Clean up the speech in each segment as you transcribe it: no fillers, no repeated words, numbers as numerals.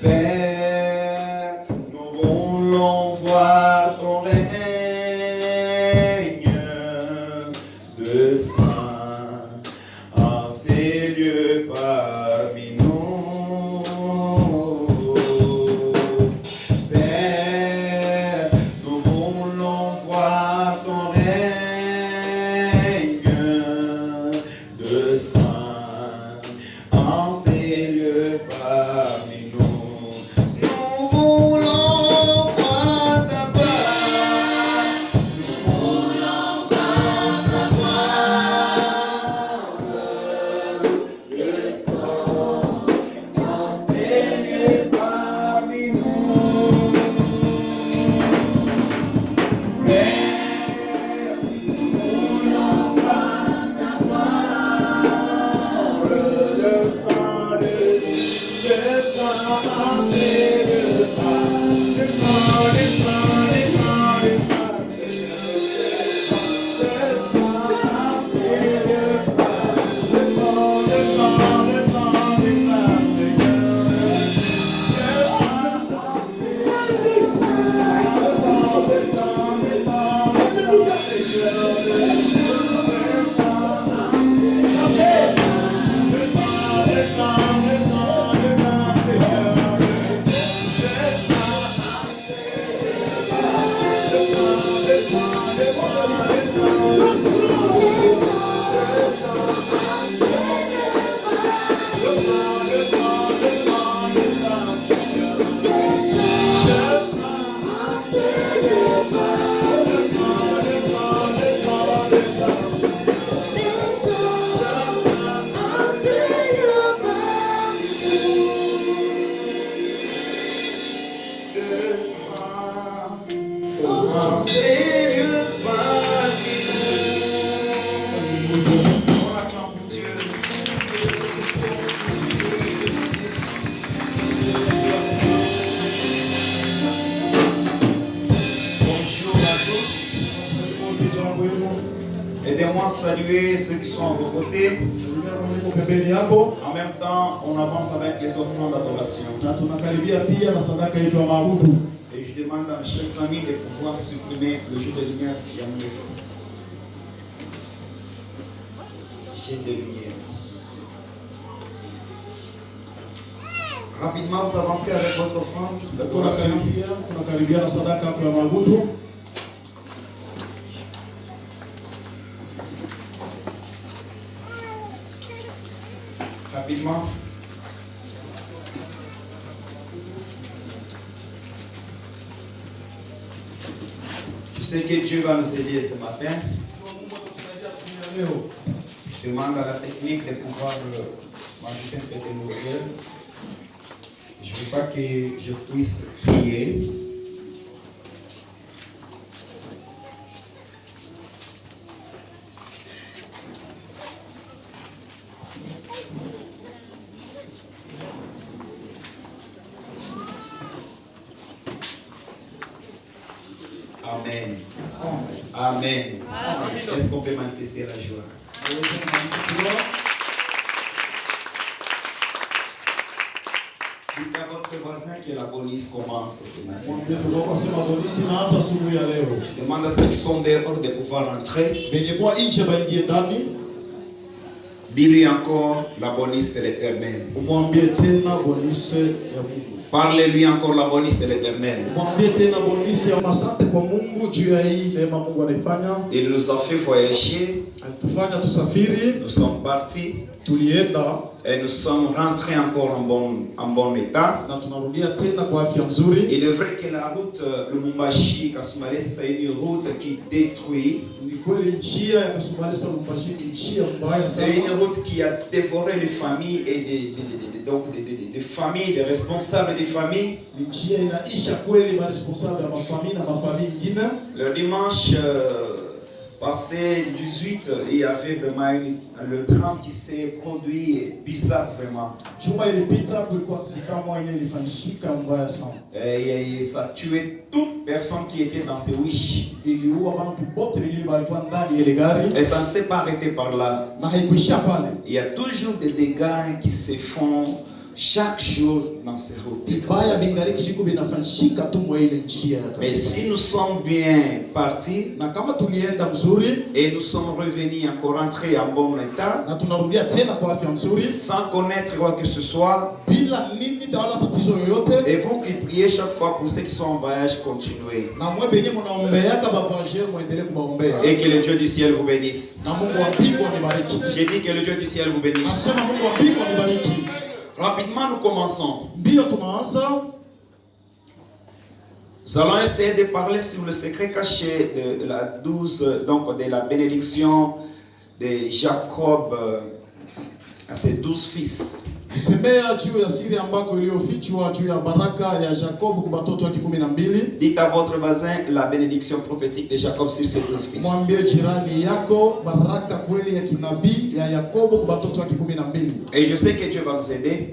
Père, nous voulons voir ton règne de saint en ces lieux parmi nous. Père, nous voulons voir ton règne de saint en ces lieux parmi nous. Nous voulons voir ta gloire. Nous voulons voir ta gloire. Le sang dans ces lieux parmi nous. Père, nous voulons voir ta gloire. Le sang de Dieu, le sang dans ces lieux parmi nous. Le sang, le sang, le sang, le sang, le sang dans ces lieux parmi nous. Le sang, le sang, le sang, le sang, Seigneur. Aidez-moi à saluer ceux qui sont à vos côtés. En même temps, on avance avec les offrandes d'adoration. Et je demande à mes chers amis de pouvoir supprimer le jeu de lumière qui a mis les feux. Jet de lumière. Rapidement, vous avancez avec votre offrande d'adoration. Rapidement. Je sais que Dieu va nous aider ce matin. Je demande à la technique de pouvoir m'ajouter un peu de nourriture. Je ne veux pas que je puisse prier. Amen. Amen. Amen. Est-ce qu'on peut manifester la joie? Dites à votre voisin que la bonus commence ce matin. Je demande à ceux qui sont dehors de pouvoir entrer. Dis-lui encore la bonus de l'Éternel. Parlez-lui encore la bonus de l'Éternel. Il nous a fait voyager. Nous sommes partis. Et nous sommes rentrés encore en bon état. Il est vrai que la route Lubumbashi-Kasumbalesa, c'est une route qui détruit. C'est une route qui a dévoré les familles et des familles, des responsables des familles. Le dimanche passé 18, il y avait vraiment le drame qui s'est produit bizarre vraiment. Et ça a tué toute personne qui était dans ces wish. Et ça ne s'est pas arrêté par là. Il y a toujours des dégâts qui se font chaque jour dans ces routes. Mais si nous sommes bien partis et nous sommes revenus encore rentrés en bon état, sans connaître quoi que ce soit, et vous qui priez chaque fois pour ceux qui sont en voyage, continuez. Et que le Dieu du ciel vous bénisse. J'ai dit que le Dieu du ciel vous bénisse. Rapidement, nous commençons. Nous allons essayer de parler sur le secret caché de la 12, donc de la bénédiction de Jacob à ses 12 fils. Dites à votre voisin la bénédiction prophétique de Jacob sur ses 12 fils. Et je sais que Dieu va nous aider,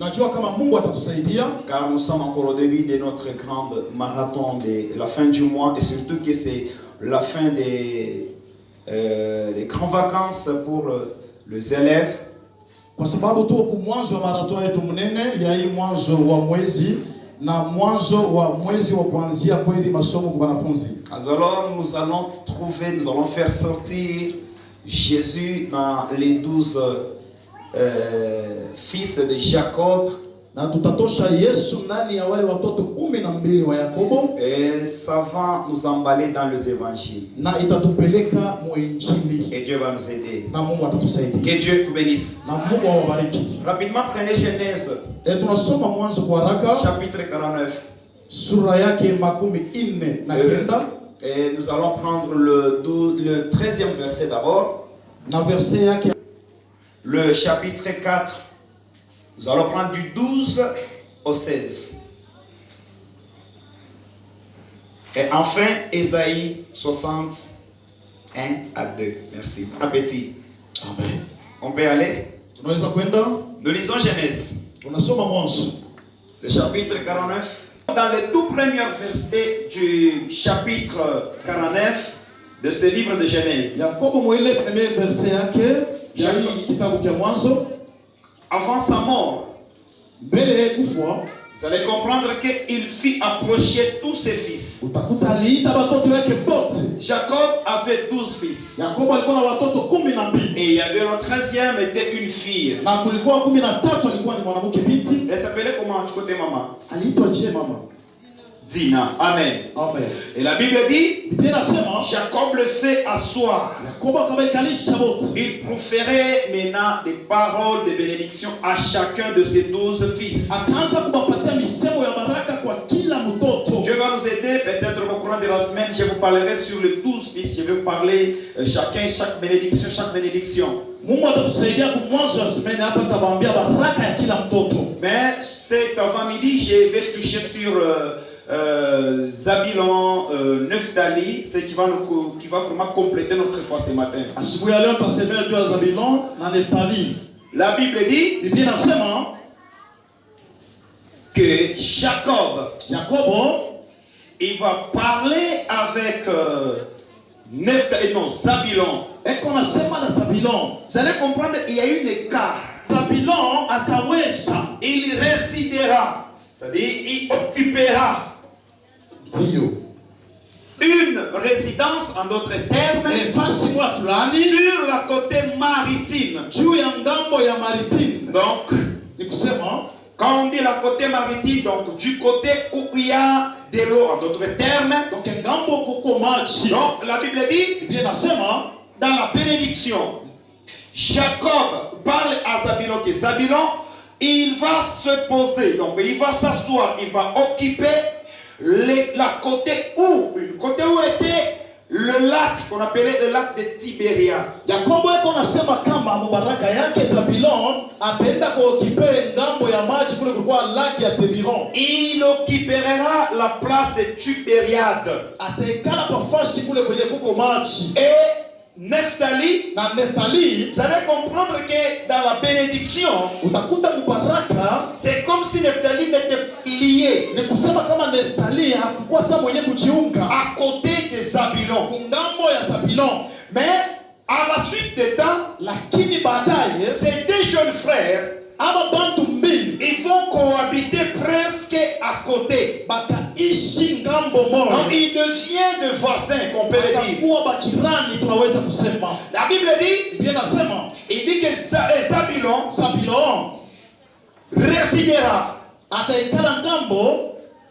car nous sommes encore au début de notre grande marathon de la fin du mois, et surtout que c'est la fin des grandes vacances pour les élèves. Kwa sababu tu kumwanzo wa marathon yetu mnene ya hii mwanzo wa mwezi na mwanzo wa mwezi wa kuanzia kweli masomo kwa wanafunzi. Alors nous allons faire sortir Jésus dans les 12 fils de Jacob. Na tutatosha Yesu ndani ya wale watoto 12 wa Yakobo. Et ça va nous emballer dans les évangiles. Na itatupeleka mu injili. Et Dieu va nous aider. Na Mungu atatusaidia. Que Dieu vous bénisse. Na Mungu awabariki. Rapidement, prenez Genèse. Et tunasoma mwanzo kwa haraka. Chapitre 49. Sura yake 49. Et nous allons prendre le 13e verset d'abord. Na verset yake. Le chapitre 4. Nous allons prendre du 12 au 16. Et enfin, Ésaïe 61 à 2. Merci. Bon appétit. Amen. On peut aller? Nous lisons Genèse. Le chapitre 49. Dans le tout premier verset du chapitre 49 de ce livre de Genèse. Avant sa mort, vous allez comprendre qu'il fit approcher tous ses fils. Jacob avait 12 fils. Et il y avait le 13e était une fille. Elle s'appelait comment du côté maman? Dina. Amen. Amen. Et la Bible dit, Jacob le fait asseoir. Il proférait maintenant des paroles de bénédiction à chacun de ses 12 fils. Dieu va nous aider, peut-être au courant de la semaine, je vous parlerai sur les 12 fils. Je vais vous parler chaque bénédiction. Mais cet avant-midi, je vais toucher sur Zabilon, Nephtali, c'est qui va vraiment compléter notre foi ce matin. La Bible dit que Jacob, il va parler avec Zabilon. Vous allez comprendre, il y a eu un écart. Il résidera, c'est-à-dire il occupera une résidence, en d'autres termes, sur la côté maritime. Donc, quand on dit la côté maritime, donc du côté où il y a de l'eau, en d'autres termes. Donc la Bible dit, dans la bénédiction, Jacob parle à Zabilon que Zabilon, il va se poser, donc il va s'asseoir, il va occuper la côté où était le lac qu'on appelait le lac de Tibéria. Il occupera la place de Tibériade. Et Nephtali, vous allez comprendre que dans la bénédiction, c'est comme si Nephtali n'était lié à côté de Zabilon. Mais à la suite des temps, ces deux jeunes frères, ils vont à côté. Donc il devient de voisins, qu'on peut le dire. La Bible dit, il dit que Zabulon résidera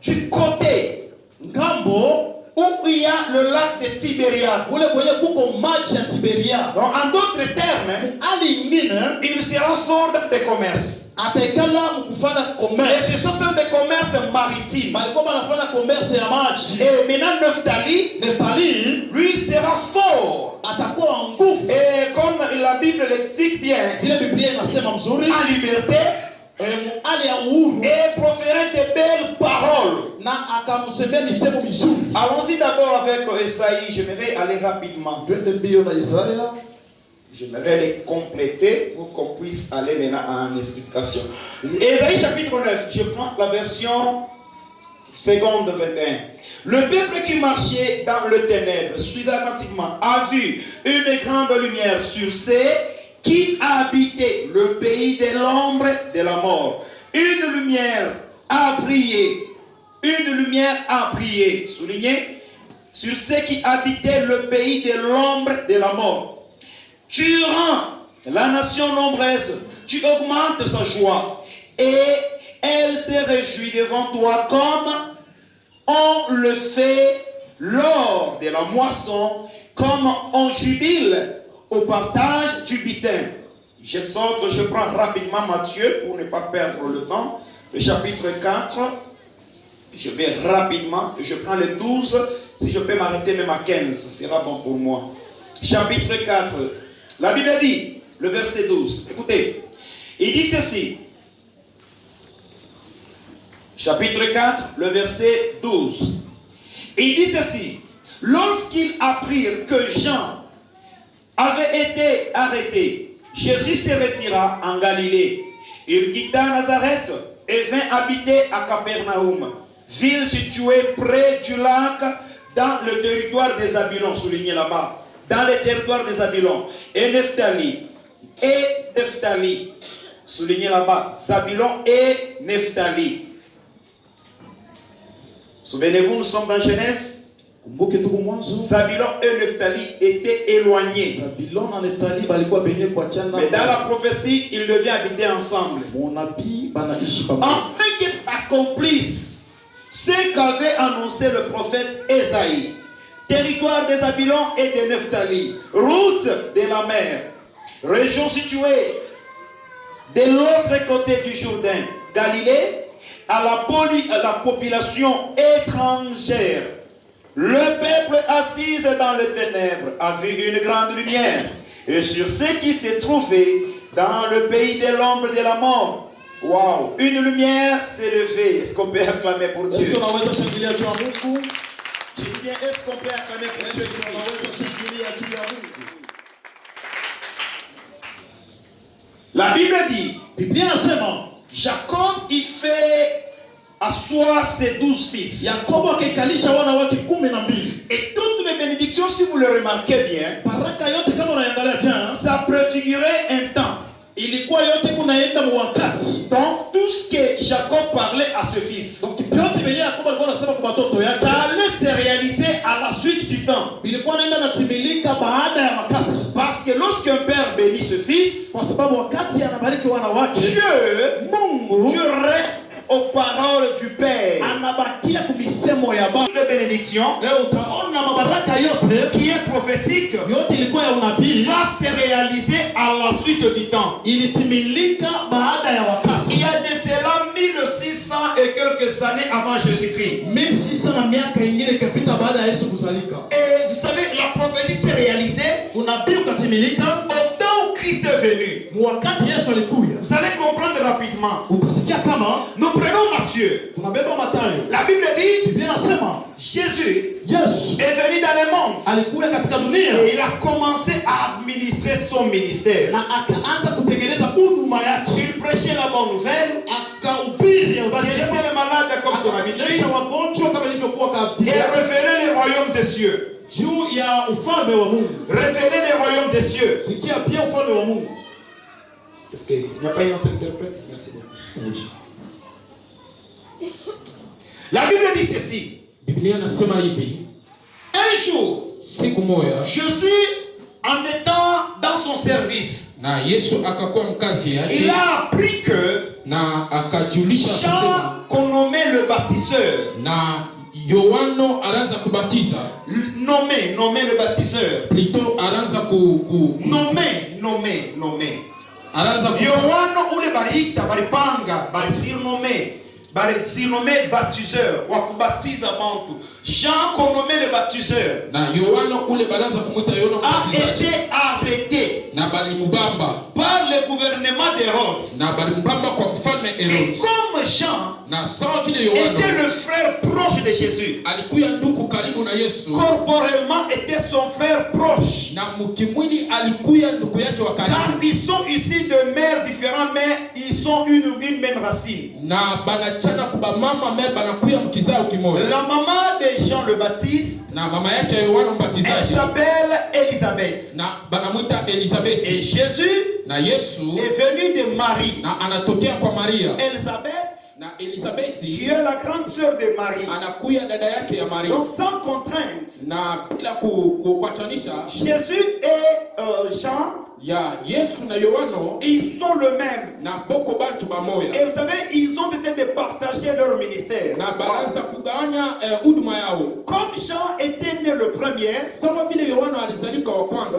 du côté où il y a le lac de Tibériade. Donc en d'autres termes, il sera fort des commerces. Et ce sont des commerces maritimes. Et maintenant Nephtali, lui il sera fort. Et comme la Bible l'explique bien, à liberté et proférer de belles paroles. Allons-y d'abord avec Esaïe. J'aimerais aller rapidement. J'aimerais les compléter pour qu'on puisse aller maintenant en explication. Esaïe chapitre 9, je prends la version seconde 21. Le peuple qui marchait dans le ténèbre, suivait attentivement, a vu une grande lumière sur ceux qui habitaient le pays de l'ombre de la mort. Une lumière a brillé. Une lumière a brillé. Soulignez. Sur ceux qui habitaient le pays de l'ombre de la mort. Tu rends la nation nombreuse, tu augmentes sa joie, et elle se réjouit devant toi comme on le fait lors de la moisson, comme on jubile au partage du butin. Je prends rapidement Matthieu pour ne pas perdre le temps, le chapitre 4. Je vais rapidement, je prends le 12, si je peux m'arrêter même à 15, ce sera bon pour moi. Chapitre 4. La Bible dit, le verset 12, écoutez, il dit ceci, chapitre 4, le verset 12, il dit ceci, lorsqu'ils apprirent que Jean avait été arrêté, Jésus se retira en Galilée. Il quitta Nazareth et vint habiter à Capernaum, ville située près du lac dans le territoire des Zabulon, souligné là-bas. Dans le territoire des Zabulon et Nephtali, souligné là-bas, Zabulon et Nephtali. Souvenez-vous, nous sommes dans Genèse. Zabulon et Nephtali étaient éloignés. Mais dans la prophétie, ils devaient habiter ensemble. Afin qu'ils accomplissent ce qu'avait annoncé le prophète Esaïe. Territoire des Zabulon et de Nephtali, route de la mer, région située de l'autre côté du Jourdain, Galilée, à la population étrangère. Le peuple assis dans les ténèbres a vu une grande lumière, et sur ceux qui se trouvaient dans le pays de l'ombre de la mort, wow, une lumière s'est levée. Est-ce qu'on peut acclamer pour Dieu? Je dis bien, est-ce qu'on peut acclamer pour Dieu? La Bible dit, Jacob il fait asseoir ses 12 fils. Et toutes les bénédictions, si vous le remarquez bien, ça préfigurait un temps. Donc tout ce que Jacob parlait à ce fils, ça allait se réaliser à la suite du temps. Parce que lorsqu'un père bénit ce fils, Dieu reste aux paroles du Père. La bénédiction qui est prophétique va se réaliser à la suite du temps. Il y a de cela 1600 et quelques années avant Jésus-Christ. Et vous savez, la prophétie s'est réalisée au temps où Christ est venu. Vous allez comprendre rapidement. Nous prenons Matthieu. La Bible dit, Jésus est venu dans le monde et il a commencé à administrer son ministère. Il prêchait la bonne nouvelle, il guérissait les malades comme son habitude et révélait les royaumes des cieux. Révéler les royaumes des cieux. Est-ce qu'il n'y a pas un autre interprète? Merci beaucoup. La Bible dit ceci. Biblia inasema hivi. Un jour, siku moja, Jésus, en étant dans son service, na Yesu akakuwa mkazi yake, il a appris que na akajulisha Jean, qu'on nommait le baptiseur, na Yohano aranza kubatiza, nommé le baptiseur, plutôt aranza nommé aranza Yohano ule barita baripanga surnommé baptiseur wa kubatiza bantu. Jean, qu'on nommait le baptiseur, na Yohano ule baranza kumuita Yohano a mbatizaji, été arrêté na balimubamba par le gouvernement d'Hérode. na balimubamba kwa mfalme Et Herode. comme Jean Na sawa vile Yohano était le frère proche de Jésus, alikuya ndugu karibu na Yesu, corporellement était son frère proche, na mukimwili alikuya ndugu yake wa car karibu, ils sont issus de mères différentes, mais ils sont une même racine. na banachana kuba mama me banakuya mkizao kimoja. La maman de Jean le Baptiste, Na mama yake Yohana elle mbatizaji s'appelle Élisabeth. na banamwita Elizabeth. Et Jésus Na Yesu est venu de Marie. na anatokea kwa Maria, Élisabeth, na Elizabeth qui est la grande sœur de Marie. anakuya dada yake ya Maria. Donc sans contrainte, Na bila kuachanisha Jésus et Jean, ya Yesu na Yohano ils sont le même. na boko bantu bamoya, Et vous savez, ils ont été de partager leur ministère. na baranza kugawanya huduma yao. Comme Jean était né le premier, Sawa vile Yohana alizalika wa kwanza,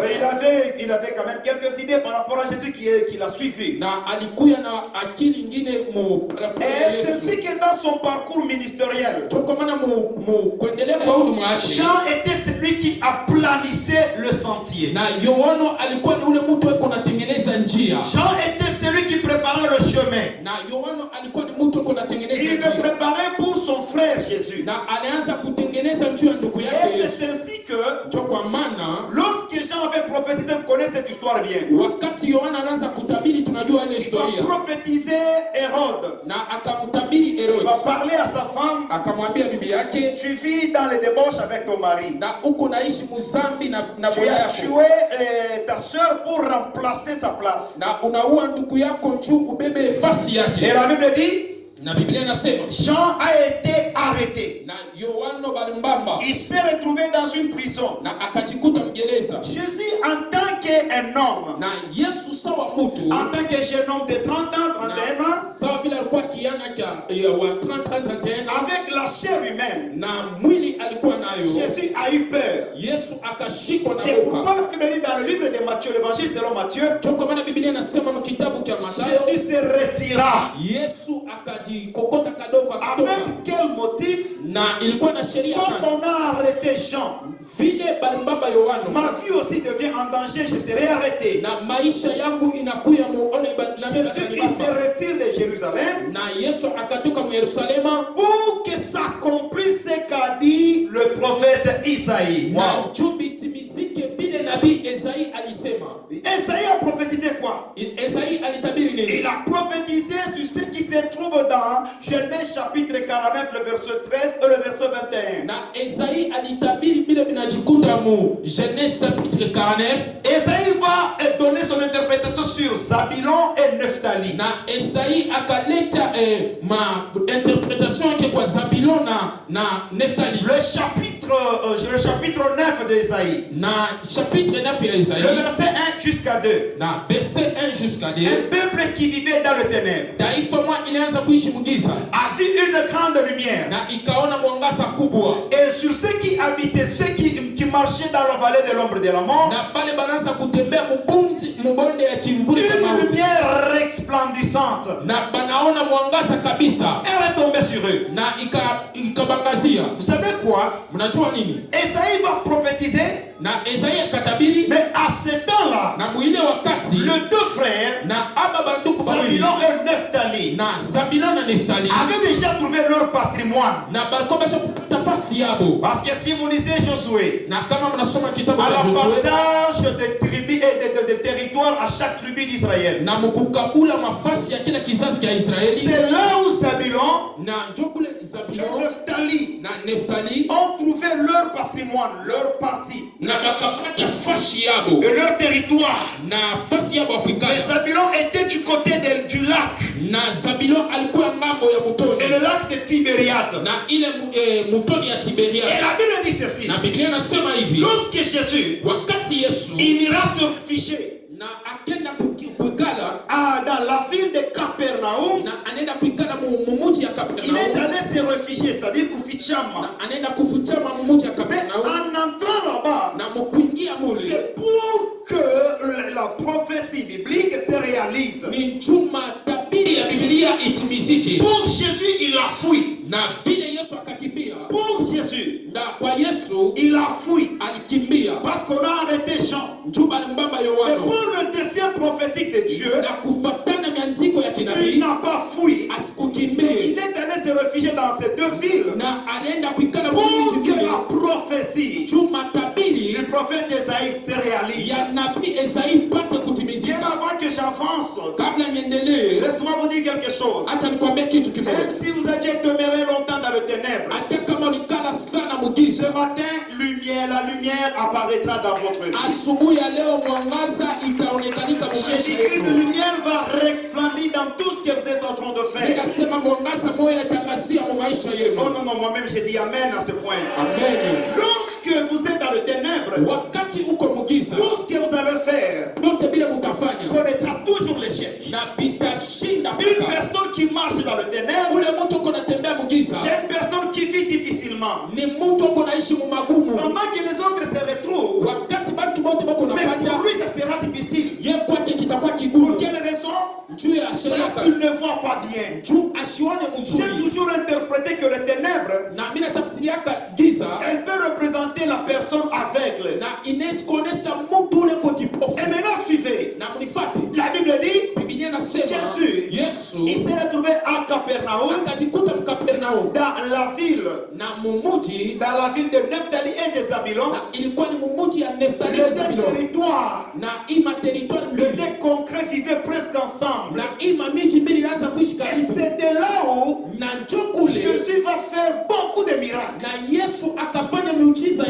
il avait quand même quelques idées par rapport à Jésus qui l'a suivi. na alikuya na akili ingine mu Et c'est ainsi que dans son parcours ministériel, tokomana mu kuendelea kwa huduma yake, Jean était celui qui aplanissait le sentier. na Yohana alikuwa ni ule mtu eko natengeneza njia. Jean était celui qui préparait le chemin. Na Yohana alikuwa ni mtu eko natengeneza Il le njia, préparait pour son frère Jésus. na alianza kutengeneza njia ndugu Et yake Yesu. c'est ainsi que Ndio kwa maana lorsque Jean avait prophétisé, vous connaissez cette histoire bien. wakati Yohana anaanza kutabiri, tunajua ile Il historia, va prophétiser Hérode. na akamtabiri Il Herode, va parler à sa femme. akamwambia bibi yake, Tu vis dans les débauches avec ton mari. na uko naishi muzambi na Tu bwana as yako, tué ta soeur pour remplacer sa place. na unaua ndugu yako juu ubebe fasi Et yake. la Bible dit, Na Biblia inasema Jean a été arrêté. na Yohana balimbamba, Il s'est retrouvé dans une prison. na akajikuta mgereza. Jésus, en tant qu'un homme, Na Yesu sawa mutu, en tant que jeune homme de 30 ans, 31 na ans, sawa vile alikuwa kiana cha wa 30-31 avec la chair humaine, na mwili alikuwa nayo, Jésus a eu peur. Yesu akashikwa na C'est boka. pourquoi la Bible dit dans le livre de Matthieu, l'évangile selon Matthieu, Toka maana Biblia inasema mu kitabu cha Mathayo, Jésus se retira. Yesu akajikokota kadogo akatoka. Avec quel motif? Na ilikuwa na sheria Quand gani? on a arrêté Jean, Vile balimbamba Yohana, ma vie aussi devient en danger, je serai arrêté. na maisha yangu inakuya muone Jésus, il se retire de Jérusalem na Yesu akatoka mu Yerusalema pour que s'accomplisse ce qu'a dit le prophète Isaïe. na Wow. juu bitimizike bile nabii Esai alisema. Isaïe a prophétisé quoi? Esai alitabiri nini? Il a prophétisé sur ce qui se trouve dans Genèse chapitre 49, le verset 13 et le verset 21. Na Esai alitabiri bile binajikuta mu Genèse chapitre 49. Isaïe va donner son interprétation sur Zabulon et Nephtali. Na Esai akaleta ma interpretation yake kwa Zabulon na Neftali. Le chapitre 9 de Isaïe. Na chapitre 9 ya Isaïe. Le verset 1 jusqu'à 2. Na verset 1 jusqu'à 2. Un peuple qui vivait dans le ténèbre Taifa mwa ilianza kuishi mugiza a vu une grande lumière. na ikaona mwangaza kubwa. Et sur ceux qui habitaient, ceux qui marchaient dans la vallée de l'ombre de la mort, Na pale banaanza kutembea mubonde ya kimvuli cha une mauti. lumière resplendissante Na banaona mwangaza kabisa. elle est tombée sur eux. Na ikabangazia. Vous savez quoi? Mnajua nini? Esaïe va prophétiser, Na Esai akatabiri, mais à ce temps-là, na mwile wakati les deux frères, na aba banduku bawili Zabulon et Nephtali, na Zabulon na Neftali avaient déjà trouvé leur patrimoine. na balikuwa basha kupata fasi yabo. Parce que si vous lisez Josué, Na kama mnasoma kitabu à cha la Josué, partage des tribus et de territoires à chaque tribu d'Israël, na mukukabula mafasi ya kila kizazi cha Israeli, c'est là où Zabulon na njo kule et Zabulon Nephtali na Neftali ont trouvé leur patrimoine, leur partie na bakapata fasi yabo et leur territoire. na fasi yabo ya Mais kuikala. Zabulon était du côté du lac. Na Zabulon alikuwa ngambo ya mtoni. Et le lac de Tibériade. Na ile mtoni ya Tiberiade. Et la Bible dit ceci. Na Biblia inasema hivi. Lorsque Jésus, wakati Yesu, il ira se réfugier na akenda kuikala dans la ville de Capernaum, na anaenda kuikala mumuji ya Capernaum. Il est allé se réfugier, c'est-à-dire kufichama. Na anaenda kufichama mumuji ya Capernaum. En entrant là-bas, na mukuingia mule, c'est pour que la prophétie biblique se réalise. Ni chuma tabiri ya Biblia itimizike. Pour Jésus, il a fui. Na vile Yesu akakimbia. Pour Jésus, na kwa Yesu, il a fui. Alikimbia. Parce qu'on a arrêté Jean. Juba alimbamba Yohana. Mais pour le dessein prophétique de Dieu, na kufatana miandiko ya kinabii, il n'a pas fui. Asikukimbia. Il est allé se réfugier dans ces deux villes. Na anaenda kuikala pour que la prophétie chuma tabiri du prophète Esaïe se réalise. Ya nabii Esaïe pate kutimizika. Bien avant que j'avance, kabla niendelee, laisse-moi vous dire quelque chose. Acha nikwambie kitu kimoja. Même si vous aviez demeuré longtemps dans le ténèbre, hata kama ulikala sana mugiza, ce matin, la lumière apparaîtra dans votre vie. Asubuhi ya leo mwangaza itaonekanika maisha yenu. Une lumière va resplendir dans tout ce que vous êtes en train de faire. Ninasema mwangaza moyo yatangazia maisha yenu. Oh non, moi-même j'ai dit amen à ce point. Amen. Lorsque vous êtes dans le ténèbre, wakati uko mugiza, tout ce que vous allez faire yote bila mutafanya connaîtra toujours l'échec. Na bitashinda. Une personne qui marche dans le ténèbre, ule mtu uko natembea mugiza, c'est une personne qui vit difficilement. Ni mtu uko naishi mu magumu. Pendant que les autres se retrouvent, wakati watu wote wako napata, mais pour lui ça sera difficile. Yeye kwake kitakuwa kigumu. Pour quelle raison? Parce qu'il ne voit pas bien. J'ai toujours interprété que les ténèbres, elle peut représenter la personne aveugle. Et maintenant suivez. La Bible dit, Jésus, il s'est retrouvé à Capernaum, dans la ville de Nephtali et de Zabulon, le territoire, le deux concrets vivaient presque ensemble. Et c'est de là où Jésus va faire beaucoup de miracles.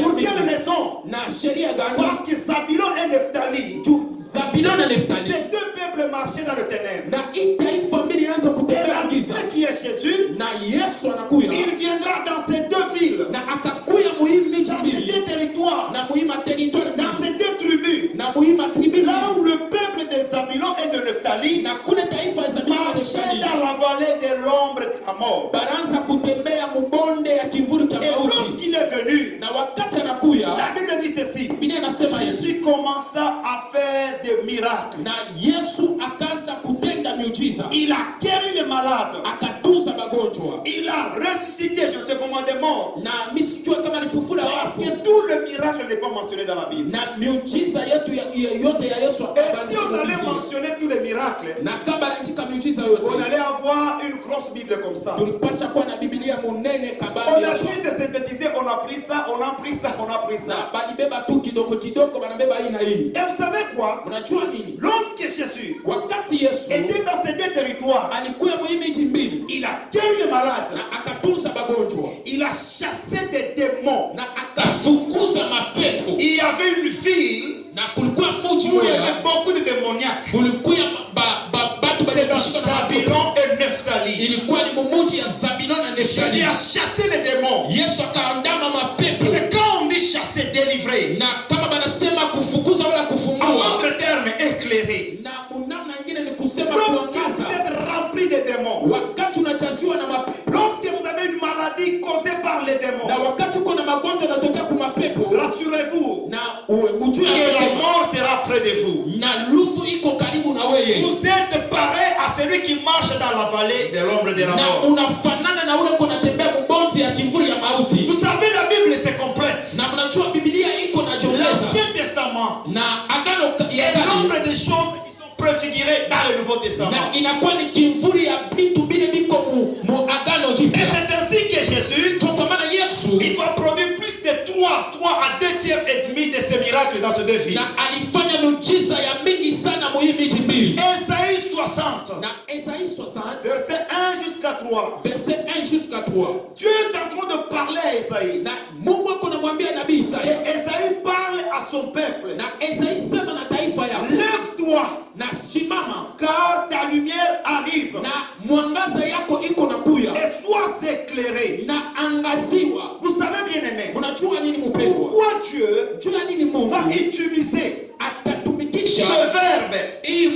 Pour quelle raison? Parce que Zabulon et Nephtali, ces deux peuples marchaient dans le ténèbre. Et la qui est Jésus, il viendra dans ces deux villes, dans ces deux territoires, dans ces deux tribus, là où le peuple de Zabulon et de Nephtali marchait dans la vallée de l'ombre de la mort. Et lorsqu'il est venu, la Bible dit ceci, Jésus commença à faire des miracles. Il a guéri les malades. Il a ressuscité, je ne sais pas moi, des morts. Parce que tout le miracle n'est pas mentionné dans la Bible. Et si on allait mentionner tous les miracles, on allait avoir une grosse Bible comme ça. On a juste synthétisé, on a pris ça, on a pris ça, on a pris ça. Et vous savez quoi? Lorsque Jésus était dans ces deux territoires, il a guéri les malades. Il a chassé des démons. Il y avait une ville où il y avait beaucoup de démoniaques. C'est dans Zabulon et Nephtali. Il a chassé les démons. Mais quand on dit chasser, délivrer, en d'autres termes, éclairer. Lorsque vous êtes rempli de démons, lorsque vous avez une maladie causée par les démons, rassurez-vous que la mort sera près de vous. Vous êtes pareil à celui qui marche dans la vallée de l'ombre de la mort. Vous savez, la Bible c'est complète. L'Ancien Testament est l'ombre des choses qui sont préfigurées dans le Nouveau Testament. Et c'est ainsi que Jésus, il va produire plus de 3 à 2 tiers et demi de ces miracles dans ces deux villes. Ésaïe 60, verset 1 jusqu'à 3. Dieu est en train de parler à Ésaïe. Et Ésaïe parle à son peuple. Lève-toi, car ta lumière arrive arrive. Et sois éclairé. Vous savez bien aimé. Pourquoi Dieu va utiliser ce verbe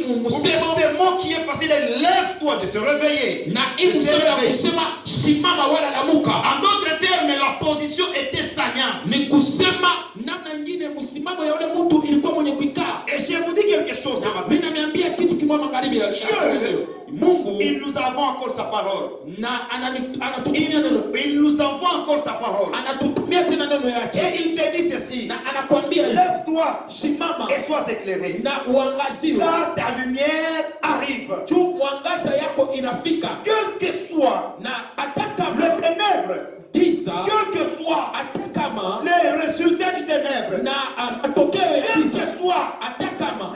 ou bien ce mot qui est facile, lève-toi, de se réveiller. En d'autres termes, la position était stagnante. Et je vous dis quelque chose ce matin. Dieu, il nous envoie encore sa parole. Il nous envoie encore sa parole. Et il te dit ceci. Lève-toi et sois éclairé. Car ta lumière arrive. Quel que soit le ténèbre, quel que soit les résultats du ténèbre, quel que soit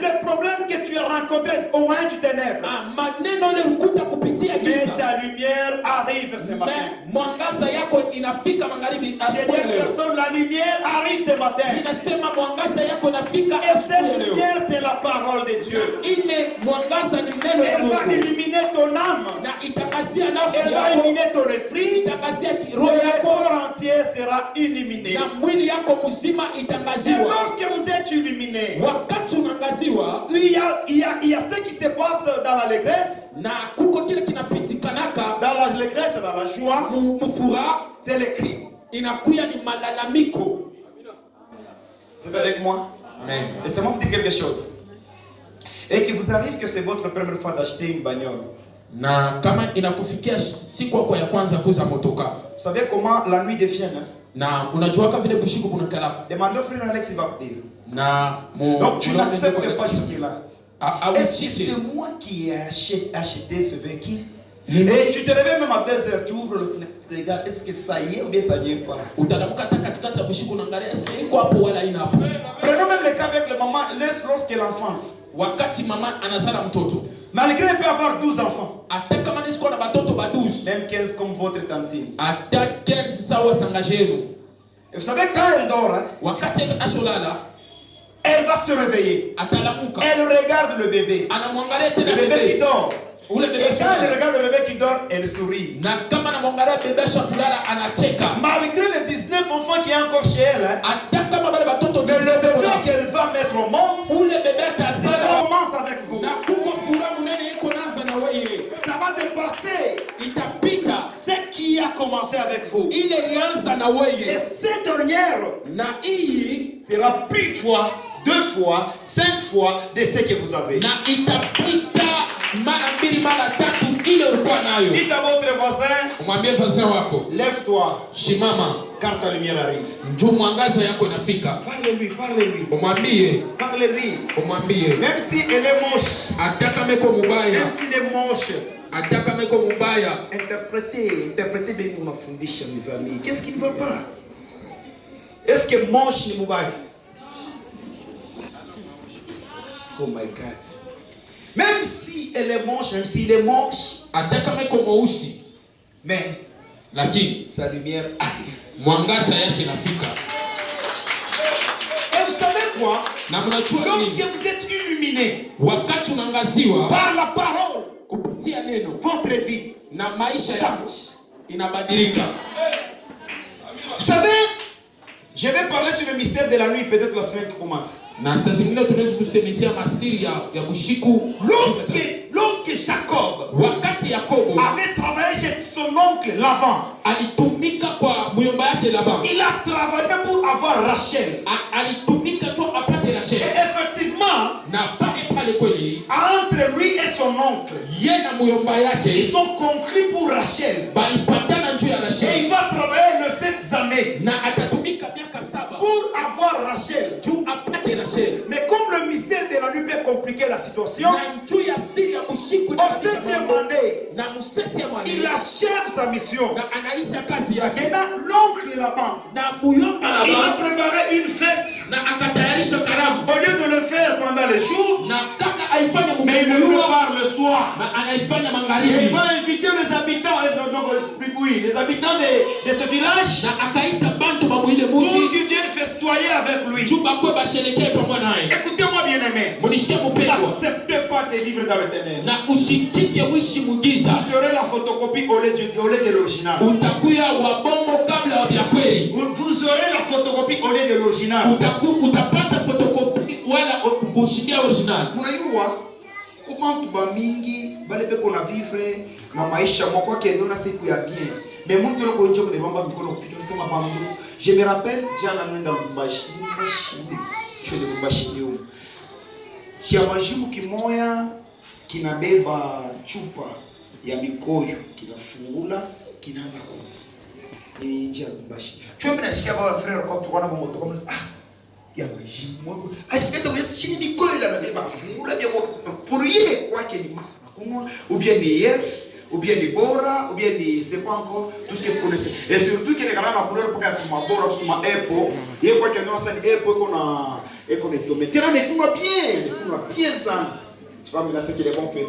le problème que tu as rencontré au loin du ténèbre, mais ta lumière arrive ce matin. J'ai personne, la lumière arrive ce matin. Et cette lumière, c'est la parole de Dieu. Elle va illuminer ton âme. Elle va illuminer ton esprit. Le corps entier sera illuminé. Et lorsque vous êtes illuminé, il y a ce qui se passe dans l'allégresse. Dans l'allégresse, dans la joie, c'est le cri. Vous êtes avec moi? Amen. Laissez-moi vous dire quelque chose. Et qu'il vous arrive que c'est votre première fois d'acheter une bagnole. Na kama inakufikia siku yako ya kwanza kuuza motoka. Vous savez comment la nuit défienne, hein? Na unajua kama vile bushiku kuna kala. Demandez au frère Alex, il va vous dire. Donc tu n'acceptes pas jusque-là. Est-ce que c'est moi qui ai acheté ce véhicule? Et tu te réveilles même à 2h, tu ouvres le fenêtre, regarde, est-ce que ça y est ou bien ça n'y est pas? Prenons même le cas avec la maman lorsqu'elle enfante. Malgré qu'elle peut avoir 12 enfants, même 15 comme votre tantine. Et vous savez, quand elle dort, hein, elle va se réveiller. Elle regarde le bébé. Le bébé qui dort. Et quand elle regarde le bébé qui dort, elle sourit. Malgré les 19 enfants qui sont encore chez elle, hein, mais le bébé qu'elle va mettre au monde, ça commence avec vous. Ça va dépasser ce qui a commencé avec vous. Et cette dernière sera plus fois, 2 fois, 5 fois de ce que vous avez. Dites à votre voisin, lève-toi, car ta lumière arrive. Parlez-lui, parlez-lui. Même si elle est moche, même s'il est moche, interprétez bien mon fondation, mes amis. Qu'est-ce qui ne va pas? Est-ce que moche ni mubaya? Oh my God. Même si elle est moche, même s'il est moche, mais sa lumière arrive. Et vous savez quoi? Lorsque vous êtes illuminé par la parole, votre vie change. Vous savez, je vais parler sur le mystère de la nuit, peut-être la semaine qui commence. Lorsque Jacob avait travaillé chez son oncle Laban, il a travaillé pour avoir Rachel. Et effectivement, entre lui et son oncle, ils ont conclu pour Rachel. Et il va travailler les 7 années pour avoir Rachel. Mais comme le mystère de la nuit peut compliquer la situation, au 7e année, il achève sa mission. Maintenant, l'oncle Laban, il a préparé une fête. Au lieu de le faire pendant les jours, mais il le prépare le soir. Et il va inviter les habitants, les habitants de ce village, pour qu'ils viennent festoyer avec lui. Écoutez-moi bien aimé, n'acceptez pas te vivre dans le ténèbres. Na usitike wishi mugiza. Vous aurez la photocopie au lieu de l'original. Utakuya wabongo kabla wa biakweli. Vous aurez la photocopie au lieu de l'original. Utapata photocopie wala kushikia original. Mnajua comment tuba mingi bale pe kona vivre na maisha mwako kendo na siku ya bien. Mais mtu loko nje kwa mambo mikono kupitia sema pangu. Je me rappelle jana nenda Lubumbashi. Je de Lubumbashi leo. Kia majibu kimoya kinabeba chupa ya mikoyo kinafungula kinaanza kuuza. Ni nje ya Lubumbashi. Chombe nasikia baba frère kwa tukana mambo to kama ya majibu. Ajipenda kwa chini mikoyo la beba kufungula bia pour yeye kwake ni makuma ou bien ni yes ou bien ni bora ou bien ni c'est pas encore tout ce que vous connaissez. Et surtout qu'il y a la couleur pour que ma bora sur ma epo, il quoi que non ça ni epo qu'on a et qu'on est tombé. Terrain mais tout va bien ça. Tu vas me laisser qu'il est bon fait.